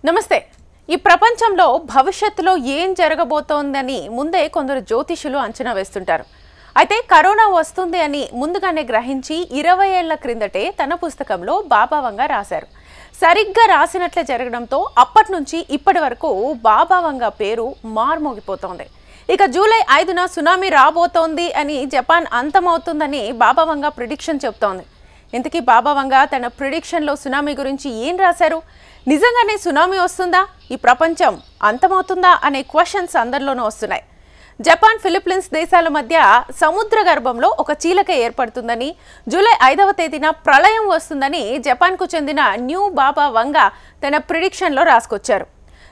నమస్తే. ఈ ప్రపంచంలో భవిష్యత్తులో ఏం జరగబోతోందని ముందే కొందరు జ్యోతిషులు అంచనా వేస్తుంటారు. అయితే కరోనా వస్తుంది అని ముందుగానే గ్రహించి 20 ఏళ్ల క్రిందటే తన పుస్తకంలో బాబా వంగా రాశారు. సరిగ్గా రాసినట్లే జరగడంతో అప్పటి నుంచి ఇప్పటి వరకు బాబా వంగా పేరు మార్మోగిపోతోంది. ఇక జూలై 5న సునామీ రాబోతోంది అని జపాన్ అంతమవుతుందని బాబా వంగా ప్రిడిక్షన్ చెప్తోంది. ఇంతకీ బాబా వంగా తన ప్రిడిక్షన్లో సునామీ గురించి ఏం రాశారు? నిజంగానే సునామీ వస్తుందా? ఈ ప్రపంచం అంతమవుతుందా అనే క్వశ్చన్స్ అందరిలోనూ వస్తున్నాయి. జపాన్, ఫిలిప్పీన్స్ దేశాల మధ్య సముద్ర గర్భంలో ఒక చీలిక ఏర్పడుతుందని, జూలై 5వ తేదీన ప్రళయం వస్తుందని జపాన్కు చెందిన న్యూ బాబా వంగా తన ప్రిడిక్షన్లో రాసుకొచ్చారు.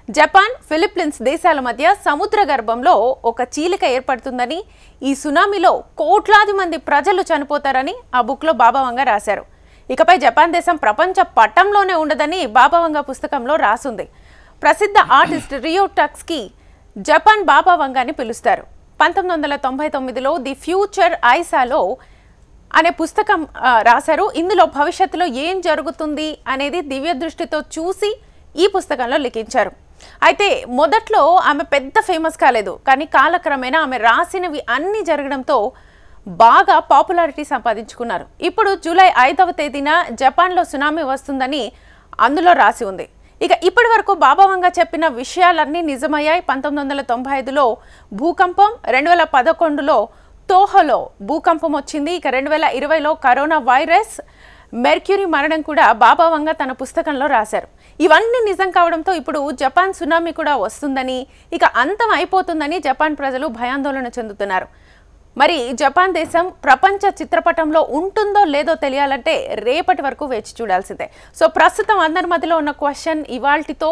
జపాన్, ఫిలిప్పీన్స్ దేశాల మధ్య సముద్ర గర్భంలో ఒక చీలిక ఏర్పడుతుందని, ఈ సునామీలో కోట్లాది మంది ప్రజలు చనిపోతారని ఆ బుక్లో బాబా వంగా రాశారు. ఇకపై జపాన్ దేశం ప్రపంచ పటంలోనే ఉండదని బాబా వంగా పుస్తకంలో రాసుంది. ప్రసిద్ధ ఆర్టిస్ట్ రియో టక్స్కి జపాన్ బాబా వంగాని పిలుస్తారు. 1999లో ది ఫ్యూచర్ ఐసాలో అనే పుస్తకం రాశారు. ఇందులో భవిష్యత్తులో ఏం జరుగుతుంది అనేది దివ్య దృష్టితో చూసి ఈ పుస్తకంలో లిఖించారు. అయితే మొదట్లో ఆమె పెద్ద ఫేమస్ కాలేదు, కానీ కాలక్రమేణా ఆమె రాసినవి అన్నీ జరగడంతో బాగా పాపులారిటీ సంపాదించుకున్నారు. ఇప్పుడు జూలై 5వ తేదీన జపాన్లో సునామీ వస్తుందని అందులో రాసి ఉంది. ఇక ఇప్పటి వరకు బాబా వంగా చెప్పిన విషయాలన్నీ నిజమయ్యాయి. 1995లో భూకంపం, 2011లో తోహోలో భూకంపం వచ్చింది. ఇక 2020లో కరోనా వైరస్, మెర్క్యూరీ మరణం కూడా బాబా వంగా తన పుస్తకంలో రాశారు. ఇవన్నీ నిజం కావడంతో ఇప్పుడు జపాన్ సునామీ కూడా వస్తుందని, ఇక అంతం అయిపోతుందని జపాన్ ప్రజలు భయాందోళన చెందుతున్నారు. మరి జపాన్ దేశం ప్రపంచ చిత్రపటంలో ఉంటుందో లేదో తెలియాలంటే రేపటి వరకు వేచి చూడాల్సిందే. సో ప్రస్తుతం అందరి మధ్యలో ఉన్న క్వశ్చన్, ఇవాల్టితో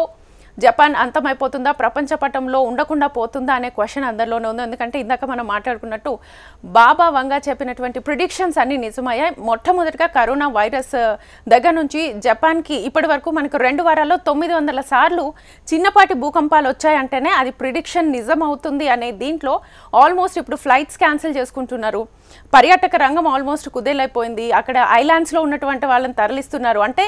జపాన్ అంతమైపోతుందా, ప్రపంచ పటంలో ఉండకుండా పోతుందా అనే క్వశ్చన్ అందరిలోనే ఉంది. ఎందుకంటే ఇందాక మనం మాట్లాడుకున్నట్టు బాబా వంగా చెప్పినటువంటి ప్రిడిక్షన్స్ అన్నీ నిజమయ్యాయి. మొట్టమొదటిగా కరోనా వైరస్ దగ్గర నుంచి జపాన్కి ఇప్పటి వరకు మనకు 2 వారాల్లో 900 సార్లు చిన్నపాటి భూకంపాలు వచ్చాయంటేనే అది ప్రిడిక్షన్ నిజం అవుతుంది అనే దీంట్లో ఆల్మోస్ట్ ఇప్పుడు ఫ్లైట్స్ క్యాన్సిల్ చేసుకుంటున్నారు. పర్యాటక రంగం ఆల్మోస్ట్ కుదేలైపోయింది. అక్కడ ఐలాండ్స్లో ఉన్నటువంటి వాళ్ళని తరలిస్తున్నారు. అంటే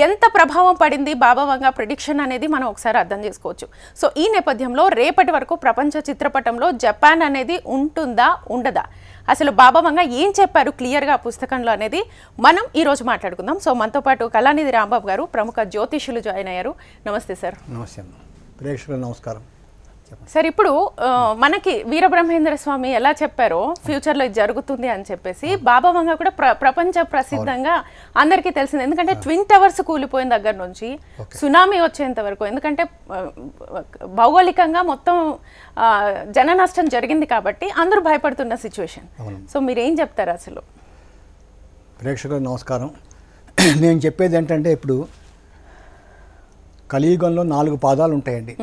ఎంత ప్రభావం పడింది బాబా వంగా ప్రిడిక్షన్ అనేది మనం ఒకసారి అర్థం చేసుకోవచ్చు. సో ఈ నేపథ్యంలో రేపటి వరకు ప్రపంచ చిత్రపటంలో జపాన్ అనేది ఉంటుందా, ఉండదా, అసలు బాబా వంగా ఏం చెప్పారు క్లియర్గా పుస్తకంలో అనేది మనం ఈరోజు మాట్లాడుకుందాం. సో మనతో పాటు కళానిధి రాంబాబు గారు, ప్రముఖ జ్యోతిషులు జాయిన్ అయ్యారు. నమస్తే సార్. నమస్తే ప్రేక్షకులు, నమస్కారం సార్. ఇప్పుడు మనకి వీరబ్రహ్మేంద్ర స్వామి ఎలా చెప్పారో ఫ్యూచర్లో ఇది జరుగుతుంది అని చెప్పేసి, బాబా వంగా కూడా ప్రపంచ ప్రసిద్ధంగా అందరికీ తెలిసింది. ఎందుకంటే ట్విన్ టవర్స్ కూలిపోయిన దగ్గర నుంచి సునామీ వచ్చేంత వరకు, ఎందుకంటే భౌగోళికంగా మొత్తం జన నష్టం జరిగింది కాబట్టి అందరూ భయపడుతున్న సిచ్యువేషన్. సో మీరేం చెప్తారు అసలు? ప్రేక్షకులు నమస్కారం. నేను చెప్పేది ఏంటంటే, ఇప్పుడు కలియుగంలో 4 పాదాలు ఉంటాయండి.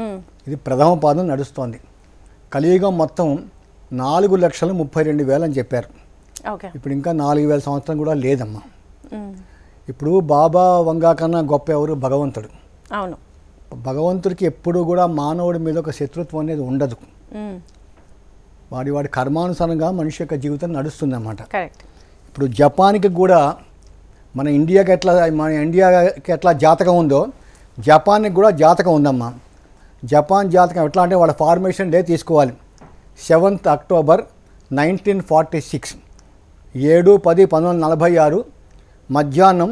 ఇది ప్రథమ పాదం నడుస్తోంది. కలియుగం మొత్తం 4,32,000 అని చెప్పారు. ఇప్పుడు ఇంకా 4,000 సంవత్సరం కూడా లేదమ్మా. ఇప్పుడు బాబా వంగా కన్నా గొప్ప ఎవరు? భగవంతుడు. అవును. భగవంతుడికి ఎప్పుడు కూడా మానవుడి మీద ఒక శత్రుత్వం అనేది ఉండదు. వాడి కర్మానుసారంగా మనిషి యొక్క జీవితం నడుస్తుంది అన్నమాట. ఇప్పుడు జపాన్కి కూడా మన ఇండియాకి ఎట్లా జాతకం ఉందో జపాన్కి కూడా జాతకం ఉందమ్మా. జపాన్ జాతకం ఎట్లా అంటే, వాళ్ళ ఫార్మేషన్ డే తీసుకోవాలి. 7th అక్టోబర్ 1946, 7/10/1946 మధ్యాహ్నం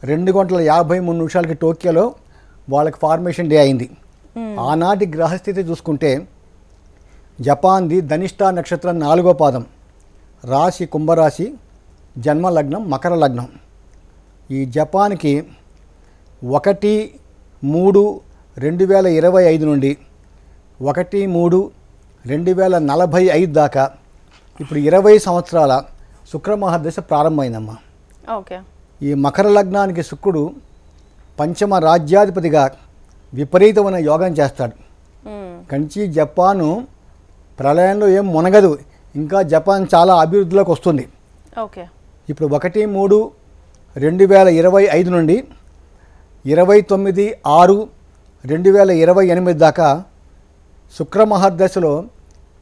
2:53 టోక్యోలో వాళ్ళకి ఫార్మేషన్ డే అయింది. ఆనాటి గ్రహస్థితి చూసుకుంటే జపాన్ది ధనిష్ఠా నక్షత్రం 4వ పాదం, రాశి కుంభరాశి, జన్మ లగ్నం మకర లగ్నం. ఈ జపాన్కి 1/3/2025 నుండి 1/3/2045 దాకా ఇప్పుడు 20 సంవత్సరాల శుక్రమహాదశ ప్రారంభమైందమ్మా. ఈ మకర లగ్నానికి శుక్రుడు పంచమ రాజ్యాధిపతిగా విపరీతమైన యోగం చేస్తాడు. కంచి జపాను ప్రళయంలో ఏం మునగదు, ఇంకా జపాన్ చాలా అభివృద్ధిలోకి వస్తుంది. ఇప్పుడు 1/3/2025 నుండి 29/6/2028 దాకా శుక్రమహర్దశలో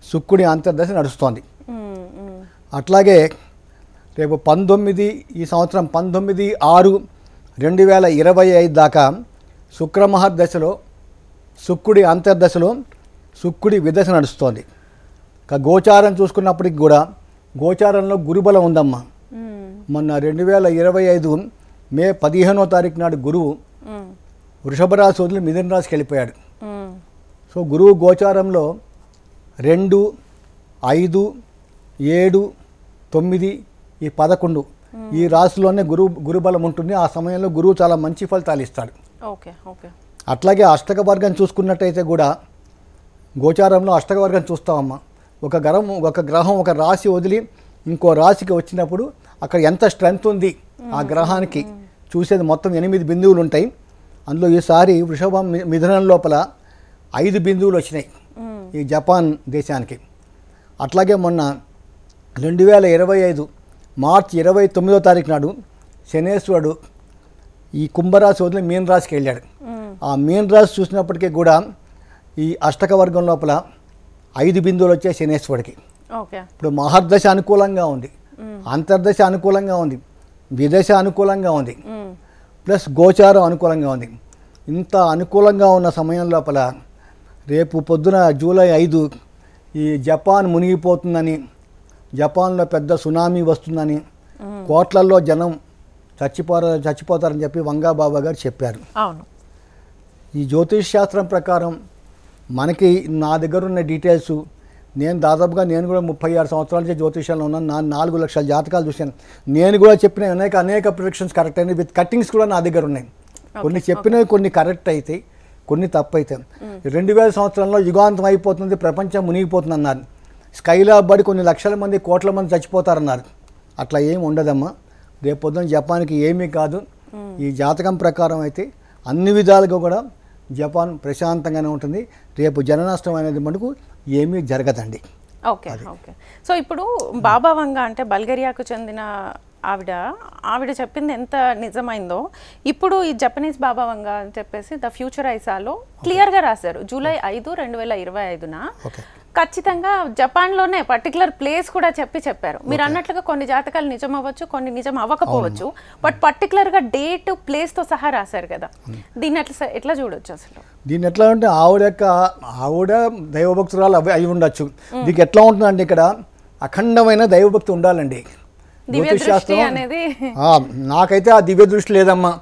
శుక్రుడి అంతర్దశ నడుస్తోంది. అట్లాగే రేపు 19 ఈ సంవత్సరం 19/6/2025 దాకా శుక్రమహర్దశలో శుక్రుడి అంతర్దశలో శుక్రుడి విదశ నడుస్తోంది. గోచారం చూసుకున్నప్పటికి కూడా గోచారంలో గురుబలం ఉందమ్మా. మొన్న 2025 మే 15వ తారీఖు నాడు గురువు వృషభ రాశి వదిలి మిథున రాశికి వెళ్ళిపోయాడు. సో గురువు గోచారంలో 2, 5, 7, 9, ఈ 11 ఈ రాశిలోనే గురుబలం ఉంటుంది. ఆ సమయంలో గురువు చాలా మంచి ఫలితాలు ఇస్తాడు. అట్లాగే అష్టక వర్గం చూసుకున్నట్టయితే కూడా గోచారంలో అష్టక వర్గం చూస్తామమ్మా. ఒక గ్రహం ఒక రాశి వదిలి ఇంకో రాశికి వచ్చినప్పుడు అక్కడ ఎంత స్ట్రెంగ్త్ ఉంది ఆ గ్రహానికి చూసేది మొత్తం 8 బిందువులు ఉంటాయి. అందులో ఈసారి వృషభం మిథునం లోపల 5 బిందువులు వచ్చినాయి ఈ జపాన్ దేశానికి. అట్లాగే మొన్న 2025 మార్చి 29వ తారీఖు నాడు శనేశ్వరుడు ఈ కుంభరాశి వదిలి మీన రాశికి వెళ్ళాడు. ఆ మీన రాశి చూసినప్పటికీ కూడా ఈ అష్టక వర్గం లోపల 5 బిందువులు వచ్చాయి శనేశ్వరుడికి. ఇప్పుడు మహర్దశ అనుకూలంగా ఉంది, అంతర్దశ అనుకూలంగా ఉంది, విదశ అనుకూలంగా ఉంది, ప్లస్ గోచారం అనుకూలంగా ఉంది. ఇంత అనుకూలంగా ఉన్న సమయం లోపల రేపు పొద్దున జూలై 5 ఈ జపాన్ మునిగిపోతుందని, జపాన్లో పెద్ద సునామీ వస్తుందని, కోట్లల్లో జనం చచ్చిపోతారని చెప్పి వంగా బాబా గారు చెప్పారు. ఈ జ్యోతిష్ శాస్త్రం ప్రకారం మనకి నా దగ్గర ఉన్న డీటెయిల్స్, నేను దాదాపుగా కూడా 36 సంవత్సరాల నుంచి జ్యోతిషంలో ఉన్నాను. 4 లక్షల జాతకాలు చూశాను. నేను కూడా చెప్పిన అనేక ప్రిడిక్షన్స్ కరెక్ట్ అయినాయి. విత్ కట్టింగ్స్ కూడా నా దగ్గర ఉన్నాయి. కొన్ని చెప్పినవి కొన్ని కరెక్ట్ అయితే, కొన్ని తప్పు అయితే. 2000 సంవత్సరంలో యుగాంతం అయిపోతుంది, ప్రపంచం మునిగిపోతుంది అన్నారు. స్కైలో పడి కొన్ని లక్షల మంది కోట్ల మంది చచ్చిపోతారన్నారు. అట్లా ఏమి ఉండదమ్మా. రేపు పొద్దున జపాన్కి ఏమీ కాదు. ఈ జాతకం ప్రకారం అయితే అన్ని విధాలుగా కూడా జపాన్ ప్రశాంతంగానే ఉంటుంది. రేపు జననష్టం అనేది మనకు ఏమీ జరగదండి. ఓకే. సో ఇప్పుడు బాబా వంగా అంటే బల్గేరియాకు చెందిన ఆవిడ చెప్పింది ఎంత నిజమైందో ఇప్పుడు ఈ జపనీస్ బాబా వంగా అని చెప్పేసి ద ఫ్యూచర్ ఐసాలో క్లియర్గా రాశారు. జూలై 5, 2025న ఖచ్చితంగా జపాన్లోనే పర్టికులర్ ప్లేస్ కూడా చెప్పారు. మీరు అన్నట్లుగా కొన్ని జాతకాలు నిజం అవ్వచ్చు, కొన్ని నిజం అవ్వకపోవచ్చు, బట్ పర్టికులర్గా డేట్ ప్లేస్తో సహా రాశారు కదా. దీన్ని ఎట్లా చూడొచ్చు అసలు? దీన్ని ఎట్లా అంటే ఆవిడ దైవభక్తురాలు అయి ఉండొచ్చు. దీనికి ఎట్లా ఉంటుందండి, ఇక్కడ అఖండమైన దైవభక్తి ఉండాలండి. నాకైతే ఆ దివ్య దృష్టి లేదమ్మా.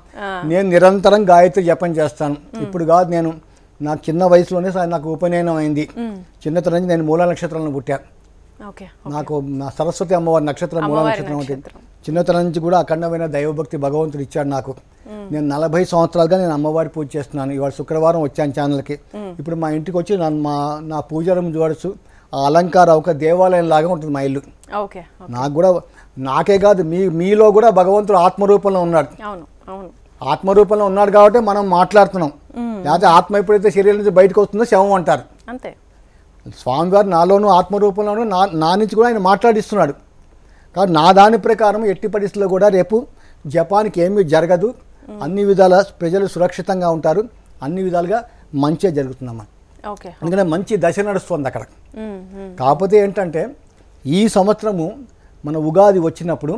నేను నిరంతరం గాయత్రి జపం చేస్తాను. ఇప్పుడు కాదు, నేను నాకు చిన్న వయసులోనే నాకు ఉపనయనం అయింది. చిన్నతనం నుంచి నేను మూల నక్షత్రాలను పుట్టాను. నాకు నా సరస్వతి అమ్మవారి నక్షత్రం మూల నక్షత్రం ఉంటుంది. చిన్నతనం నుంచి కూడా అఖండమైన దైవభక్తి భగవంతుడు ఇచ్చాడు నాకు. నేను 40 సంవత్సరాలుగా నేను అమ్మవారి పూజ చేస్తున్నాను. ఇవాళ శుక్రవారం వచ్చాను ఛానల్కి. ఇప్పుడు మా ఇంటికి వచ్చి నా పూజ రూమ్ చూడొచ్చు. ఆ అలంకారం ఒక దేవాలయం లాగా ఉంటుంది మా ఇల్లు. నాకు కూడా, నాకే కాదు, మీలో కూడా భగవంతుడు ఆత్మరూపంలో ఉన్నాడు. ఆత్మరూపంలో ఉన్నాడు కాబట్టి మనం మాట్లాడుతున్నాం. లేకపోతే ఆత్మ ఎప్పుడైతే శరీరం నుంచి బయటకు వస్తుందో శవం అంటారు. అంతే. స్వామివారు నాలోనూ ఆత్మరూపంలోనూ నా నుంచి కూడా ఆయన మాట్లాడిస్తున్నాడు. కాబట్టి నా దాని ప్రకారం ఎట్టి పరిస్థితుల్లో కూడా రేపు జపాన్కి ఏమీ జరగదు. అన్ని విధాల ప్రజలు సురక్షితంగా ఉంటారు. అన్ని విధాలుగా మంచిగా జరుగుతుందమ్మా. ఎందుకంటే మంచి దశ నడుస్తుంది అక్కడ. కాకపోతే ఏంటంటే ఈ సంవత్సరము మన ఉగాది వచ్చినప్పుడు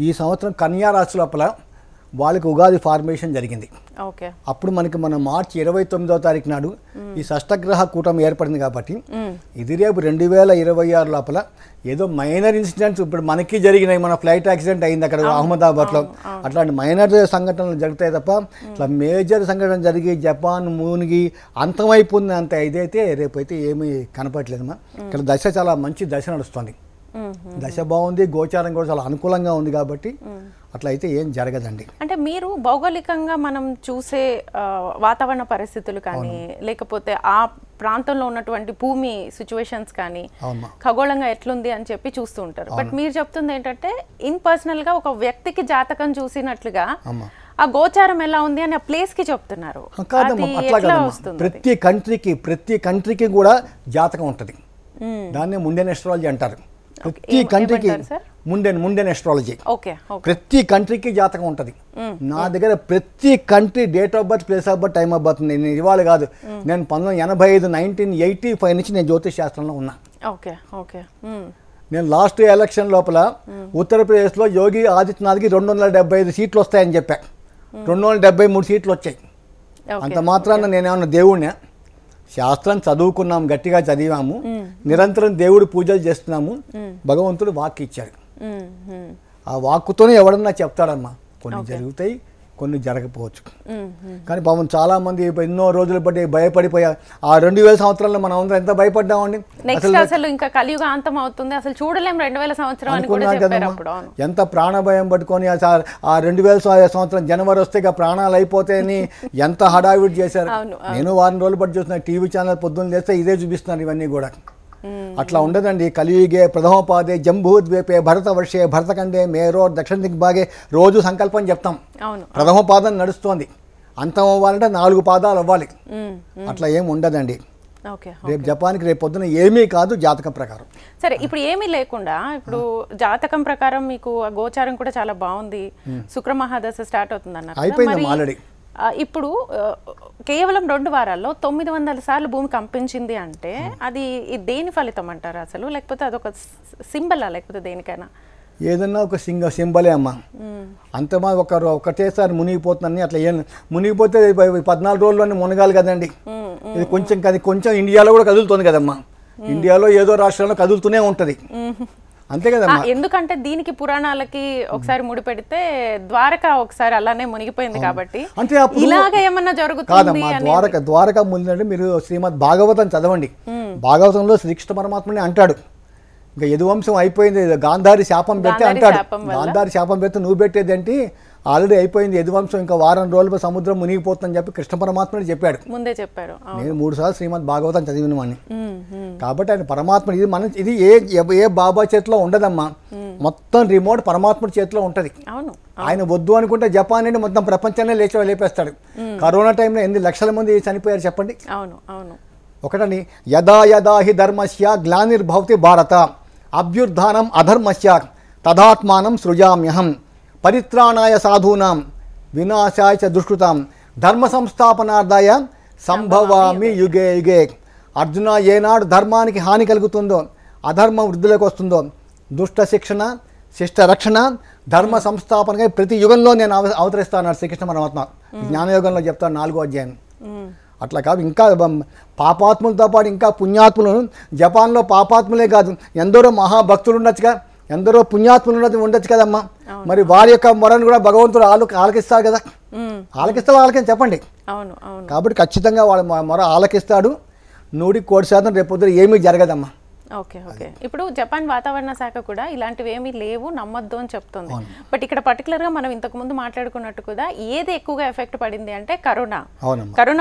ఈ సంవత్సరం కన్యా రాశి లోపల వాళ్ళకి ఉగాది ఫార్మేషన్ జరిగింది. అప్పుడు మన మార్చి 29వ తారీఖు నాడు ఈ షష్టగ్రహ కూటమి ఏర్పడింది. కాబట్టి ఇది రేపు 2026 లోపల ఏదో మైనర్ ఇన్సిడెంట్స్ ఇప్పుడు మనకి జరిగినాయి. మన ఫ్లైట్ యాక్సిడెంట్ అయింది అక్కడ అహ్మదాబాద్లో. అట్లాంటి మైనర్ సంఘటనలు జరుగుతాయి తప్ప ఇట్లా మేజర్ సంఘటన జరిగి జపాన్ మునిగి అంతమైపోయింది అంత ఇదైతే రేపైతే ఏమీ కనపడలేదమ్మా. ఇక్కడ దశ చాలా మంచి దశ నడుస్తుంది. దశ బాగుంది, గోచారం కూడా చాలా అనుకూలంగా ఉంది. కాబట్టి అట్లా అయితే ఏం జరగదండి. అంటే మీరు భౌగోళికంగా మనం చూసే వాతావరణ పరిస్థితులు కానీ, లేకపోతే ఆ ప్రాంతంలో ఉన్నటువంటి భూమి సిచ్యువేషన్స్ కానీ ఖగోళంగా ఎట్లుంది అని చెప్పి చూస్తూ ఉంటారు. బట్ మీరు చెప్తుంది ఏంటంటే ఇన్ పర్సనల్ గా ఒక వ్యక్తికి జాతకం చూసినట్లుగా ఆ గోచారం ఎలా ఉంది అని ఆ ప్లేస్ కి చెప్తున్నారు. ప్రతి కంట్రీకి కూడా జాతకం ఉంటుంది. దాన్ని ముండెన్ ఎస్ట్రాలజీ అంటారు. ప్రతి కంట్రీకి ముండెన్ ఎస్ట్రాలజీ. ప్రతి కంట్రీకి జాతకం ఉంటుంది. నా దగ్గర ప్రతి country date of birth, place of birth, time of birth. నేను ఇవాళ కాదు, నేను 1985 నుంచి నేను జ్యోతిష్ శాస్త్రంలో ఉన్నా. నేను లాస్ట్ ఎలక్షన్ లోపల ఉత్తరప్రదేశ్లో యోగి ఆదిత్యనాథ్కి 275 సీట్లు వస్తాయని చెప్పా. 273 సీట్లు వచ్చాయి. అంత మాత్రాన నేనేమన్నా దేవుడినే? శాస్త్రం చదువుకున్నాం, గట్టిగా చదివాము, నిరంతరం దేవుడు పూజలు చేస్తున్నాము, భగవంతుడు వాక్ ఇచ్చాడు. ఆ వాక్కుతోనే ఎవడన్నా చెప్తాడమ్మా. కొన్ని జరుగుతాయి, కొన్ని జరగకపోవచ్చు. కానీ పాపం చాలా మంది ఎన్నో రోజులు బట్టి భయపడిపోయారు. ఆ 2000 సంవత్సరాల్లో మనం అందరం ఎంత భయపడ్డామండి. అసలు ఇంకా కలియుగ అంతం అవుతుంది, అసలు చూడలేం 2000 సంవత్సరం అని కూడా చెప్పారు అప్పుడు. ఎంత ప్రాణభయం పట్టుకొని ఆ 2000 సంవత్సరం జనవరి వస్తే ఇక ప్రాణాలు అయిపోతాయని ఎంత హడావిడి చేశారు. నేను వారం రోజులు బట్టి చూస్తున్నాను, టీవీ ఛానల్ పొద్దున్న చేస్తే ఇదే చూపిస్తున్నారు ఇవన్నీ కూడా. అట్లా ఉండదండి. కలియుగే ప్రథమోపాదే జంబూద్వీపే భరతవర్షే భరతఖండే మేరో దక్షిణ దిగ్భాగే రోజు సంకల్పం చెప్తాం. ప్రథమోపాదం నడుస్తోంది, అంతం అవ్వాలంటే 4 పాదాలు అవ్వాలి. అట్లా ఏమి ఉండదండి. రేపు జపాన్కి రేపు పొద్దున ఏమీ కాదు జాతకం ప్రకారం. సరే, ఇప్పుడు ఏమీ లేకుండా ఇప్పుడు జాతకం ప్రకారం మీకు గోచారం కూడా చాలా బాగుంది, శుక్ర మహాదశ స్టార్ట్ అవుతుంది అన్నారు, అయిపోయింది ఆల్రెడీ. ఇప్పుడు కేవలం 2 వారాల్లో 900 సార్లు భూమి కంపించింది అంటే అది దేని ఫలితం అంటారు అసలు? లేకపోతే అదొక సింబలా, లేకపోతే దేనికైనా? ఏదన్నా ఒక సింబలే అమ్మా. అంతమా ఒకటేసారి మునిగిపోతుందని అట్లా ఏం మునిగిపోతే 14 రోజుల్లోనే మునగాలి కదండి. ఇది కొంచెం ఇండియాలో కూడా కదులుతుంది కదమ్మా. ఇండియాలో ఏదో రాష్ట్రంలో కదులుతూనే ఉంటుంది, అంతే కదమ్మా. ఎందుకంటే దీనికి పురాణాలకి ఒకసారి ముడిపెడితే ద్వారక ఒకసారి అలానే మునిగిపోయింది కాబట్టి అంటే ఇలాగ ఏమన్నా జరుగుతుంది కాదమ్మా. ద్వారక మునిగినట్టు మీరు శ్రీమద్ భాగవతం చదవండి. భాగవతంలో శ్రీకృష్ణ పరమాత్మని అంటాడు, ఇంకా యదువంశం అయిపోయింది, గాంధారి శాపం పెడితే అంటాడు, గాంధారి శాపం పెడితే నువ్వు పెట్టేదేంటి, ఆల్రెడీ అయిపోయింది యదువంశం, ఇంకా వారం రోజులు సముద్రం మునిగిపోతుందని చెప్పి కృష్ణ పరమాత్మని చెప్పాడు. ముందే చెప్పారు. నేను 3 సార్లు శ్రీమద్ భాగవతం చదివిన వాడిని. కాబట్టి ఆయన పరమాత్మ ఇది ఏ బాబా చేతిలో ఉండదమ్మా, మొత్తం రిమోట్ పరమాత్మ చేతిలో ఉంటది. ఆయన వద్దు అనుకుంటే జపాన్ నుండి మొత్తం ప్రపంచాన్ని లేపేస్తాడు. కరోనా టైంలో 8 లక్షల మంది చనిపోయారు చెప్పండి. ఒకటని యదా యదా హి ధర్మస్య గ్లానిర్భవతి భారత అభ్యుత్థానం అధర్మస్య తదాత్మానం సృజామ్యహం పరిత్రాణాయ సాధూనాం వినాశాయ చ దుష్కృతాం ధర్మ సంస్థాపనార్థాయ సంభవామి యుగే యుగే. అర్జున, ఏనాడు ధర్మానికి హాని కలుగుతుందో, అధర్మం వృద్ధిలోకి వస్తుందో, దుష్ట శిక్షణ, శిష్ట రక్షణ, ధర్మ సంస్థాపనగా ప్రతి యుగంలో నేను అవతరిస్తాను శ్రీకృష్ణ పరమాత్మ. జ్ఞానయోగంలో చెప్తాను 4వ అధ్యాయం. అట్లా కాదు, ఇంకా పాపాత్ములతో పాటు ఇంకా పుణ్యాత్ములు. జపాన్లో పాపాత్ములే కాదు, ఎందరో మహాభక్తులు ఉండొచ్చుగా, ఎందరో పుణ్యాత్ములు ఉండొచ్చు కదమ్మా. మరి వారి యొక్క మొరను కూడా భగవంతుడు ఆలకిస్తాడు కదా. ఆలకించి చెప్పండి. కాబట్టి ఖచ్చితంగా వాళ్ళ మొర ఆలకిస్తాడు. 100% రేపొద్దు ఏమీ జరగదమ్మా. ఓకే. ఇప్పుడు జపాన్ వాతావరణ శాఖ కూడా ఇలాంటివి ఏమీ లేవు, నమ్మొద్దు అని చెప్తుంది. బట్ ఇక్కడ పర్టికులర్గా మనం ఇంతకు ముందు మాట్లాడుకున్నట్టు కూడా ఏది ఎక్కువగా ఎఫెక్ట్ పడింది అంటే కరోనా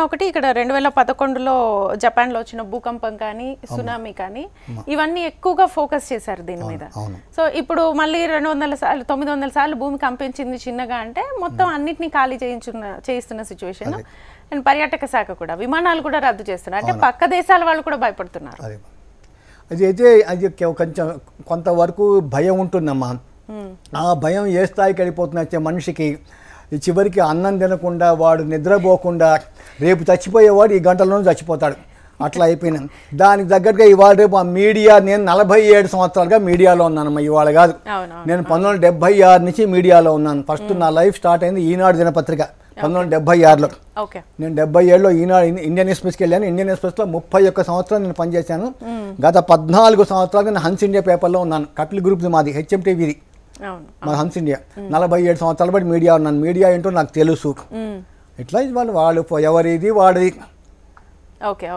ఒకటి. ఇక్కడ 2011లో జపాన్లో వచ్చిన భూకంపం కానీ, సునామీ కానీ, ఇవన్నీ ఎక్కువగా ఫోకస్ చేశారు దీని మీద. సో ఇప్పుడు మళ్ళీ 900 సార్లు భూమి కంపించింది చిన్నగా అంటే మొత్తం అన్నిటినీ ఖాళీ చేయిస్తున్న సిచ్యువేషన్. అండ్ పర్యాటక శాఖ కూడా విమానాలు కూడా రద్దు చేస్తున్నారు, అంటే పక్క దేశాల వాళ్ళు కూడా భయపడుతున్నారు. అది కొంచెం కొంతవరకు భయం ఉంటుందమ్మా. ఆ భయం ఏ స్థాయికి వెళ్ళిపోతుందంటే మనిషికి చివరికి అన్నం తినకుండా, వాడు నిద్రపోకుండా, రేపు చచ్చిపోయేవాడు ఈ గంటల్లోనూ చచ్చిపోతాడు. అట్లా అయిపోయినా దానికి తగ్గట్టుగా ఇవాళ రేపు ఆ మీడియా, నేను 47 సంవత్సరాలుగా మీడియాలో ఉన్నానమ్మా, ఇవాళ కాదు. నేను 1976 నుంచి మీడియాలో ఉన్నాను. ఫస్ట్ నా లైఫ్ స్టార్ట్ అయింది ఈనాడు దినపత్రిక 1976లో. నేను 77లో ఈనాడు ఇండియన్ ఎక్స్ప్రెస్కి వెళ్ళాను. ఇండియన్ ఎక్స్ప్రెస్లో 31 సంవత్సరాలు నేను పనిచేశాను. గత 14 సంవత్సరాలు నేను హన్స్ ఇండియా పేపర్లో ఉన్నాను. కపిల్ గ్రూప్ మాది, హెచ్ఎంటీవీది మా హన్స్ ఇండియా. 47 సంవత్సరాల బట్టి మీడియా ఉన్నాను. మీడియా ఏంటో నాకు తెలుసు. ఇట్లా వాళ్ళు ఎవరిది వాడిది. ఓకే.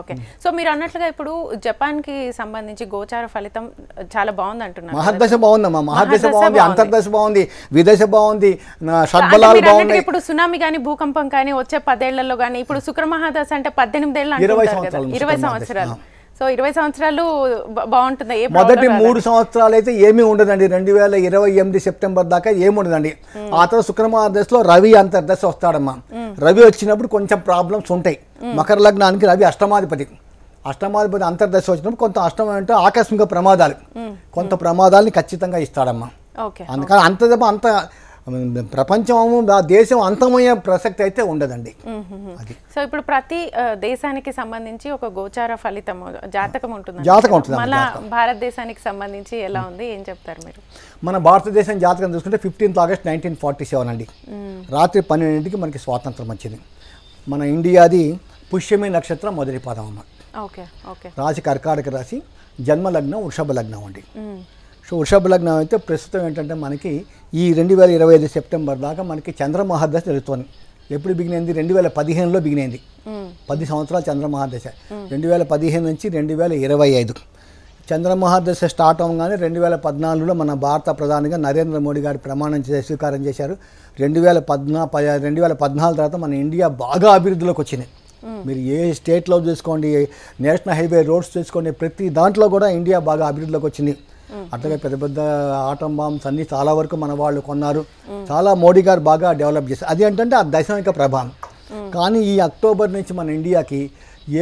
సో మీరు అన్నట్లుగా ఇప్పుడు జపాన్కి సంబంధించి గోచార ఫలితం చాలా బాగుంది అంటున్నారు. మహర్దశ బాగుందమ్మా, మహర్దశ బాగుంది, అంతర్దశ బాగుంది, విదశ బాగుంది, షడ్బలాలు బాగున్నాయి. ఇప్పుడు సునామీ కానీ, భూకంపం కానీ వచ్చే 10 ఏళ్లలో కానీ, ఇప్పుడు శుక్ర మహాదశ అంటే 18 ఏళ్ళు, 20 సంవత్సరాలు. సో 20 సంవత్సరాలు బాగుంటుంది. మొదటి 3 సంవత్సరాలు అయితే ఏమీ ఉండదండి. 2028 సెప్టెంబర్ దాకా ఏముండదండి. ఆ తర్వాత శుక్రమహాదశలో రవి అంతర్దశ వస్తాడమ్మా. రవి వచ్చినప్పుడు కొంచెం ప్రాబ్లమ్స్ ఉంటాయి. మకర లగ్నానికి రవి అష్టమాధిపతి అంతర్దశ వచ్చినప్పుడు కొంత అష్టమం అంటే ఆకస్మిక ప్రమాదాలు, కొంత ప్రమాదాలని ఖచ్చితంగా ఇస్తాడమ్మా. అందుకని అంత ప్రపంచము, దేశం అంతమయ్యే ప్రసక్తి అయితే ఉండదండి. సో ఇప్పుడు ప్రతి దేశానికి సంబంధించి ఒక గోచార ఫలితం జాతకం ఉంటుంది. మన భారతదేశానికి సంబంధించి ఎలా ఉంది, ఏం చెప్తారు మీరు? మన భారతదేశం జాతకం చూసుకుంటే 15 ఆగస్ట్ 1947 అండి. రాత్రి 12ంటికి మనకి స్వాతంత్రం వచ్చింది. మన ఇండియాది పుష్యమి నక్షత్రం మొదటి పాదం అమ్మ. Okay okay. రాశి కర్కాటక రాశి, జన్మ లగ్నం వృషభ లగ్నం అండి. సో వృషభ లగ్నం అయితే ప్రస్తుతం ఏంటంటే మనకి ఈ 2025 సెప్టెంబర్ దాకా మనకి చంద్రమహాదశ జరుగుతుంది. ఎప్పుడు బిగినైంది? 2015లో బిగినైంది. 10 సంవత్సరాలు చంద్రమహాదశ. 2015 నుంచి 2025 చంద్రమహాదశ స్టార్ట్ అవగానే 2014లో మన భారత ప్రధానిగా నరేంద్ర మోడీ గారు ప్రమాణం స్వీకారం చేశారు. 2014 తర్వాత మన ఇండియా బాగా అభివృద్ధిలోకి వచ్చింది. మీరు ఏ స్టేట్లో చూసుకోండి, నేషనల్ హైవే రోడ్స్ చూసుకోండి, ప్రతి దాంట్లో కూడా ఇండియా బాగా అభివృద్ధిలోకి వచ్చింది. అట్లాగే పెద్ద పెద్ద ఆటం బాంబ్స్ అన్నీ చాలా వరకు మన వాళ్ళు కొన్నారు. చాలా మోడీ గారు బాగా డెవలప్ చేశారు. అది ఏంటంటే ఆ దశమిక ప్రభావం. కానీ ఈ అక్టోబర్ నుంచి మన ఇండియాకి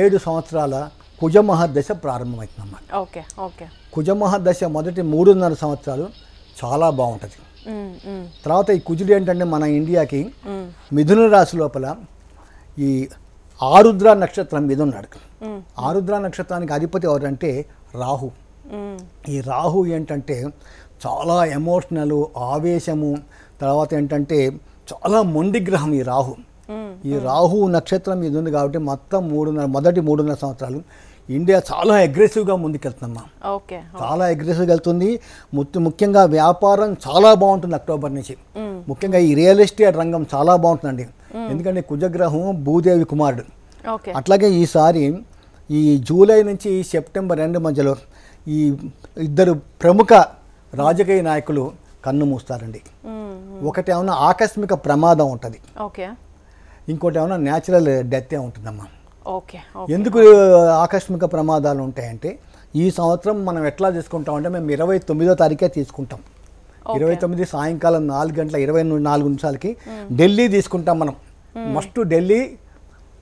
7 సంవత్సరాల కుజమహాదశ ప్రారంభమవుతుందన్నమాట. Okay okay. కుజమహాదశ మొదటి 3.5 సంవత్సరాలు చాలా బాగుంటుంది. తర్వాత ఈ కుజుడు ఏంటంటే మన ఇండియాకి మిథున రాశి లోపల ఈ ఆరుద్ర నక్షత్రం మీద ఉన్నాడు. ఆరుద్ర నక్షత్రానికి అధిపతి ఎవరంటే రాహు. ఈ రాహు ఏంటంటే చాలా ఎమోషనల్, ఆవేశము, తర్వాత ఏంటంటే చాలా మొండి గ్రహం ఈ రాహు. ఈ రాహు నక్షత్రం మీద ఉంది కాబట్టి మొత్తం మొదటి 3.5 సంవత్సరాలు ఇండియా చాలా అగ్రెసివ్గా ముందుకెళ్తుందమ్మా. చాలా అగ్రెసివ్గా వెళ్తుంది. ముఖ్యంగా వ్యాపారం చాలా బాగుంటుంది అక్టోబర్ నుంచి. ముఖ్యంగా ఈ రియల్ ఎస్టేట్ రంగం చాలా బాగుంటుందండి. ఎందుకంటే కుజగ్రహం భూదేవి కుమారుడు. అట్లాగే ఈసారి ఈ జూలై నుంచి సెప్టెంబర్ 2 మధ్యలో ఈ ఇద్దరు ప్రముఖ రాజకీయ నాయకులు కన్ను మూస్తారండి. ఒకటి ఏమన్నా ఆకస్మిక ప్రమాదం ఉంటుంది, ఇంకోటి ఏమన్నా న్యాచురల్ డెత్తే ఉంటుందమ్మా. ఎందుకు ఆకస్మిక ప్రమాదాలు ఉంటాయంటే ఈ సంవత్సరం మనం ఎట్లా తీసుకుంటామంటే మేము 29వ తారీఖే తీసుకుంటాం. 29 సాయంకాలం 4 గంటల 24 నిమిషాలకి ఢిల్లీ తీసుకుంటాం. మనం మస్ట్ ఢిల్లీ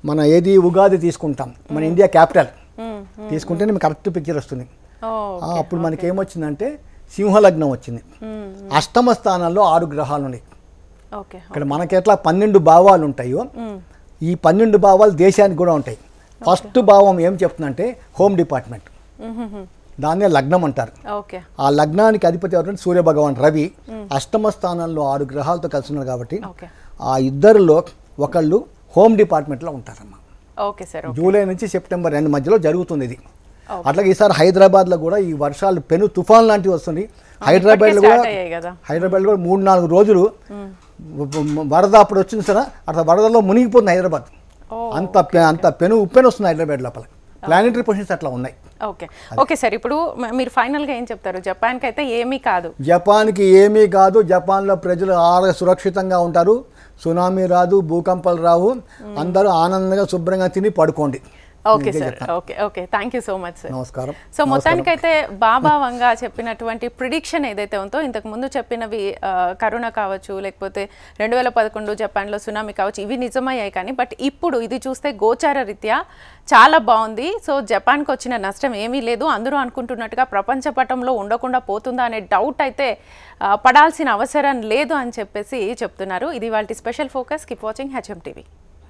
మన ఏది ఉగాది తీసుకుంటాం, మన ఇండియా క్యాపిటల్ తీసుకుంటేనే మీకు కరెక్ట్ పిక్చర్ వస్తుంది. అప్పుడు మనకి ఏమొచ్చిందంటే సింహలగ్నం వచ్చింది. అష్టమ స్థానాల్లో 6 గ్రహాలు ఉన్నాయి. ఇక్కడ మనకి ఎట్లా 12 భావాలు ఉంటాయో ఈ 12 భావాలు దేశానికి కూడా ఉంటాయి. ఫస్ట్ భావం ఏం చెప్తుందంటే హోమ్ డిపార్ట్మెంట్, దాన్నే లగ్నం అంటారు. ఆ లగ్నానికి అధిపతి ఎవరంటే సూర్య భగవాన్ రవి. అష్టమ స్థానాల్లో 6 గ్రహాలతో కలిసి ఉన్నారు కాబట్టి ఆ ఇద్దరిలో ఒకళ్ళు హోమ్ డిపార్ట్మెంట్లో ఉంటారమ్మా. జూలై నుంచి సెప్టెంబర్ 2 మధ్యలో జరుగుతుంది ఇది. అట్లాగే ఈసారి హైదరాబాద్లో కూడా ఈ వర్షాలు పెను తుఫాన్ లాంటివి వస్తుంది. హైదరాబాద్లో కూడా 3-4 రోజులు వరద అప్పుడు వచ్చింది సార్. అట్లా వరదలో మునిగిపోతుంది హైదరాబాద్. అంత పెను ఉప్పెను వస్తుంది హైదరాబాద్ లోపల. ప్లానెటరీ పొజిషన్స్ అట్లా ఉన్నాయి. ఓకే సార్, ఇప్పుడు మీరు ఫైనల్గా ఏం చెప్తారు? జపాన్కి అయితే ఏమీ కాదు. జపాన్కి ఏమీ కాదు. జపాన్లో ప్రజలు సురక్షితంగా ఉంటారు. సునామీ రాదు, భూకంపాలు రావు. అందరూ ఆనందంగా శుభ్రంగా తిని పడుకోండి. Okay sir, okay thank you so much sir. నమస్కారం. సో మొత్తానికైతే బాబా వంగా చెప్పినటువంటి ప్రిడిక్షన్ ఏదైతే ఉందో, ఇంతకు ముందు చెప్పినవి కరోనా కావచ్చు, లేకపోతే 2011 జపాన్లో సునామీ కావచ్చు, ఇవి నిజమయ్యాయి. కానీ బట్ ఇప్పుడు ఇది చూస్తే గోచార రీత్యా చాలా బాగుంది. సో జపాన్కి వచ్చిన నష్టం ఏమీ లేదు. అందరూ అనుకుంటున్నట్టుగా ప్రపంచ పటంలో ఉండకుండా పోతుందా అనే డౌట్ అయితే పడాల్సిన అవసరం లేదు అని చెప్పేసి చెప్తున్నారు. ఇది వాళ్ళ special focus. Keep watching HM TV.